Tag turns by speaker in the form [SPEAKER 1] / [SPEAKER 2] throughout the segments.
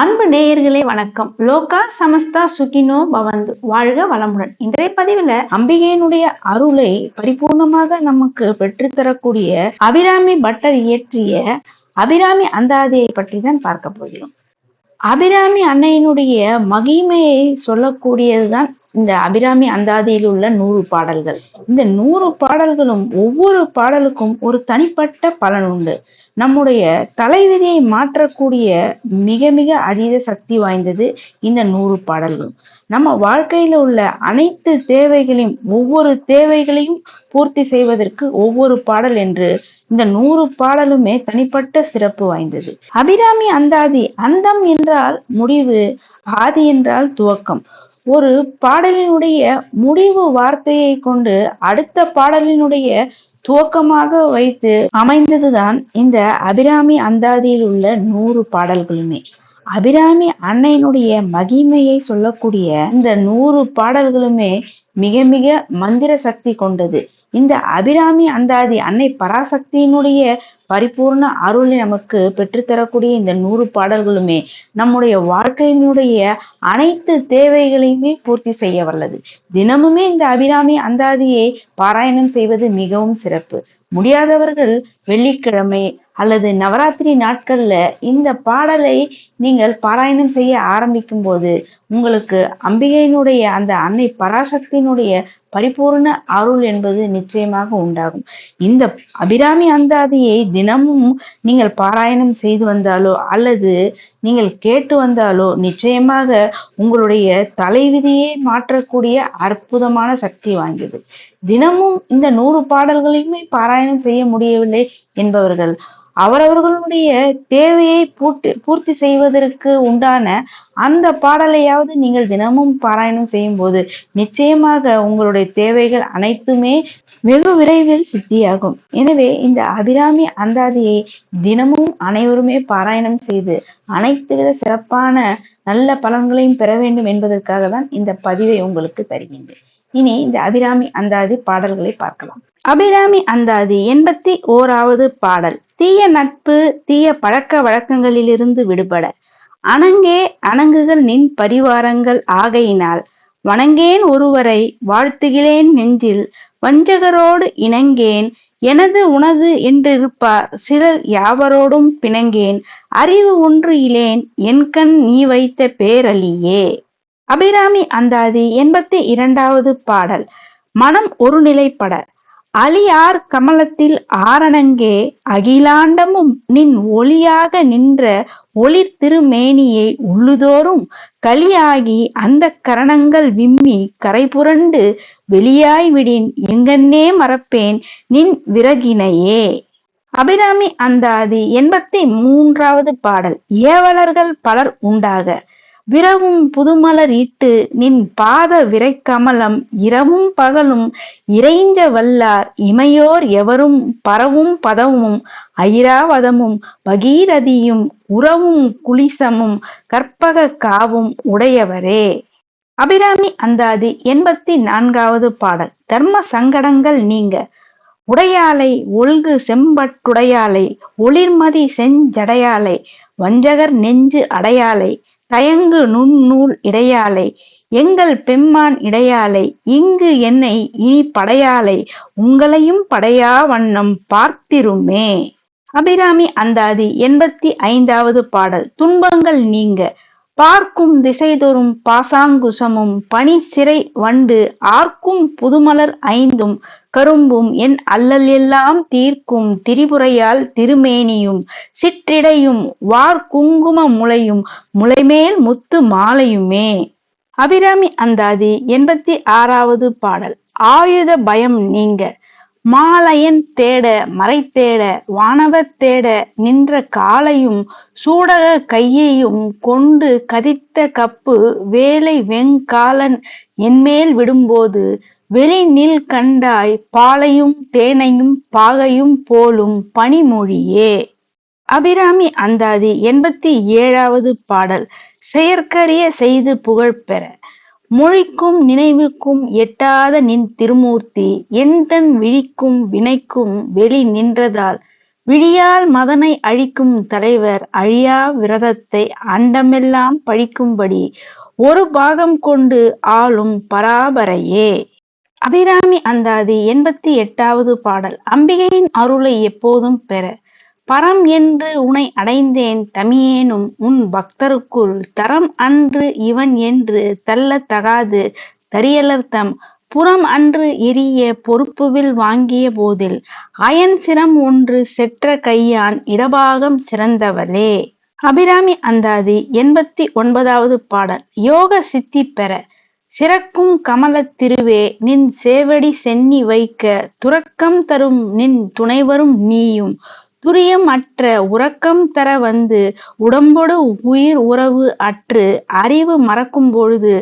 [SPEAKER 1] அன்பு நேயர்களே வணக்கம். லோகா சமஸ்தா சுகினோ பவந்து, வாழ்க வளமுடன். இன்றைய பதிவுல அம்பிகையினுடைய அருளை பரிபூர்ணமாக நமக்கு பெற்றுத்தரக்கூடிய அபிராமி பட்டர் இயற்றிய அபிராமி அந்தாதியை பற்றி தான் பார்க்க போகிறோம். அபிராமி அன்னையினுடைய மகிமையை சொல்லக்கூடியதுதான் இந்த அபிராமி அந்தாதியில் உள்ள 100 பாடல்கள். இந்த 100 பாடல்களும் ஒவ்வொரு பாடலுக்கும் ஒரு தனிப்பட்ட பலன் உண்டு. நம்முடைய தலைவிதியை மாற்றக்கூடிய மிக மிக அதீத சக்தி வாய்ந்தது இந்த 100 பாடல்களும். நம்ம வாழ்க்கையில உள்ள அனைத்து தேவைகளையும் ஒவ்வொரு தேவைகளையும் பூர்த்தி செய்வதற்கு ஒவ்வொரு பாடல் என்று இந்த 100 பாடலுமே தனிப்பட்ட சிறப்பு வாய்ந்தது. அபிராமி அந்தாதி, அந்தம் என்றால் முடிவு, ஆதி என்றால் துவக்கம். ஒரு பாடலினுடைய முடிவு வார்த்தையை கொண்டு அடுத்த பாடலினுடைய துவக்கமாக வைத்து அமைந்ததுதான் இந்த அபிராமி அந்தாதியில் உள்ள 100 பாடல்களுமே. அபிராமி அன்னையினுடைய மகிமையை சொல்லக்கூடிய இந்த 100 பாடல்களுமே மிக மிக மந்திர சக்தி கொண்டது. இந்த அபிராமி அந்தாதி அன்னை பராசக்தியினுடைய பரிபூர்ண அருளை நமக்கு பெற்றுத்தரக்கூடிய இந்த 100 பாடல்களுமே நம்முடைய வாழ்க்கையினுடைய அனைத்து தேவைகளையுமே பூர்த்தி செய்ய வல்லது. தினமுமே இந்த அபிராமி அந்தாதியை பாராயணம் செய்வது மிகவும் சிறப்பு. முடியாதவர்கள் வெள்ளிக்கிழமை அல்லது நவராத்திரி நாட்கள்ல இந்த பாடலை நீங்கள் பாராயணம் செய்ய ஆரம்பிக்கும் போது உங்களுக்கு அம்பிகையினுடைய அந்த அன்னை பராசக்தியினுடைய பரிபூர்ண அருள் என்பது நிச்சயமாக உண்டாகும். இந்த அபிராமி அந்தாதியை தினமும் நீங்கள் பாராயணம் செய்து வந்தாலோ அல்லது நீங்கள் கேட்டு வந்தாலோ நிச்சயமாக உங்களுடைய தலைவிதியை மாற்றக்கூடிய அற்புதமான சக்தி வாய்ந்தது. தினமும் இந்த 100 பாடல்களையுமே பாராயணம் செய்ய முடியவில்லை என்பவர்கள் அவரவர்களுடைய தேவையை பூர்த்தி செய்வதற்கு உண்டான அந்த பாடலையாவது நீங்கள் தினமும் பாராயணம் செய்யும் போது நிச்சயமாக உங்களுடைய தேவைகள் அனைத்துமே வெகு விரைவில் சித்தியாகும். எனவே இந்த அபிராமி அந்தாதியை தினமும் அனைவருமே பாராயணம் செய்து அனைத்து வித சிறப்பான நல்ல பலன்களையும் பெற வேண்டும் என்பதற்காக தான் இந்த பதிவை உங்களுக்கு தருகின்றேன். இனி இந்த அபிராமி அந்தாதி பாடல்களை பார்க்கலாம். அபிராமி அந்தாதி 81வது பாடல். தீய நட்பு தீய பழக்க வழக்கங்களிலிருந்து விடுபட அணங்கே அணங்குகள் நின் பரிவாரங்கள் ஆகையினால் வணங்கேன் ஒருவரை வாழ்த்துகிறேன் நெஞ்சில் வஞ்சகரோடு இணங்கேன் எனது உனது என்றிருப்பார் சிலர் யாவரோடும் பிணங்கேன் அறிவு ஒன்று இலேன் என்கண் நீ வைத்த பேரலியே. அபிராமி அந்தாதி 82வது பாடல். மனம் ஒரு நிலைப்பட அலியார் கமலத்தில் ஆரணங்கே அகிலாண்டமும் நின் ஒளியாக நின்ற ஒளி திருமேனியை உள்ளுதோறும் கலியாகி அந்த கரணங்கள் விம்மி கரைபுரண்டு வெளியாய் விடின் எங்கன்னே மறப்பேன் நின் விறகினையே. அபிராமி அந்தாதி 83வது பாடல். ஏவலர்கள் பலர் உண்டாக விரவும் புதுமலர் ஈட்டு நின் பாத விரைக்கமலம் இரவும் பகலும் இறைஞ்ச வல்லார் இமையோர் எவரும் பரவும் பதமும் ஐராவதமும் பகீரதியும் உறவும் குளிசமும் கற்பக காவும் உடையவரே. அபிராமி அந்தாதி 84வது பாடல். தர்ம சங்கடங்கள் நீங்க உடையாலை ஒல்கு செம்பட்டுடையாலை ஒளிர்மதி செஞ்சடையாலை வஞ்சகர் நெஞ்சு அடையாலை தயங்கு நுண்ணூல் இடையாலை எங்கள் பெம்மான் இடையாலை இங்கு என்னை இனி படையாலை உங்களையும் படையா வண்ணம் பார்த்திருமே. அபிராமி அந்தாதி 85வது பாடல். துன்பங்கள் நீங்க பார்க்கும் திசைதொறும் பாசாங்குசமும் பனி சிறை வண்டு ஆர்க்கும் புதுமலர் ஐந்தும் கரும்பும் என் அல்லல் எல்லாம் தீர்க்கும் திரிபுரையால் திருமேனியும் சிற்றிடையும் வார் குங்கும முளையும் முளைமேல் முத்து மாலையுமே. அபிராமி அந்தாதி 86வது பாடல். ஆயுத பயம் நீங்க மாலையன் தேட மறை தேட வானவர் தேட நின்ற காலையும் சூடக கையையும் கொண்டு கதித்த கப்பு வேலை வெங்காலன் என்மேல் விடும்போது வெளி நில் கண்டாய் பாலையும் தேனையும் பாகையும் போலும் பனிமொழியே. அபிராமி அந்தாதி 87வது பாடல். செயற்கரிய செய்து புகழ் பெற மொழிக்கும் நினைவுக்கும் எட்டாத நின் திருமூர்த்தி எந்தன் விழிக்கும் வினைக்கும் வெளி நின்றதால் விழியால் மதனை அழிக்கும் தலைவர் அழியா விரதத்தை அண்டமெல்லாம் பழிக்கும்படி ஒரு பாகம் கொண்டு ஆளும் பராபரையே. அபிராமி அந்தாதி 88வது பாடல். அம்பிகையின் அருளை எப்போதும் பெற பரம் என்று உனை அடைந்தேன் தமியேனும் உன் பக்தருக்குள் தரம் அன்று இவன் என்று தள்ளத் தகாது தரியலர்த்தம் புறம் அன்று எரிய பொறுப்புவில் வாங்கிய போதில் அயன் சிரம் ஒன்று செற்ற கையான் இடபாகம் சிறந்தவளே. அபிராமி அந்தாதி 89வது பாடல். யோக சித்தி பெற சிறக்கும் கமலத் திருவே நின் சேவடி சென்னி வைக்க துறக்கம் தரும் நின் துணைவரும் நீயும் துரியம் அற்ற உறக்கம் தர வந்து உடம்பொடு உயிர் உறவு அற்று அறிவு மறக்கும் பொழுது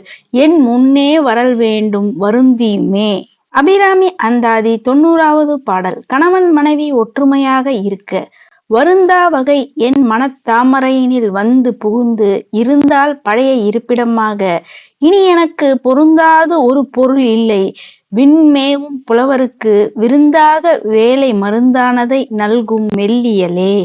[SPEAKER 1] என் முன்னே வரல் வேண்டும் வருந்தீமே. அபிராமி அந்தாதி 90வது பாடல். கணவன் மனைவி ஒற்றுமையாக இருக்க வருந்தா வகை என் மனத்தாமரையினில் வந்து புகுந்து இருந்தால் பழைய இருப்பிடமாக இனி எனக்கு பொருந்தாது ஒரு பொருள் இல்லை விண்மேவும் புலவருக்கு விருந்தாக வேலை மருந்தானதை நல்கும் மெல்லியலே.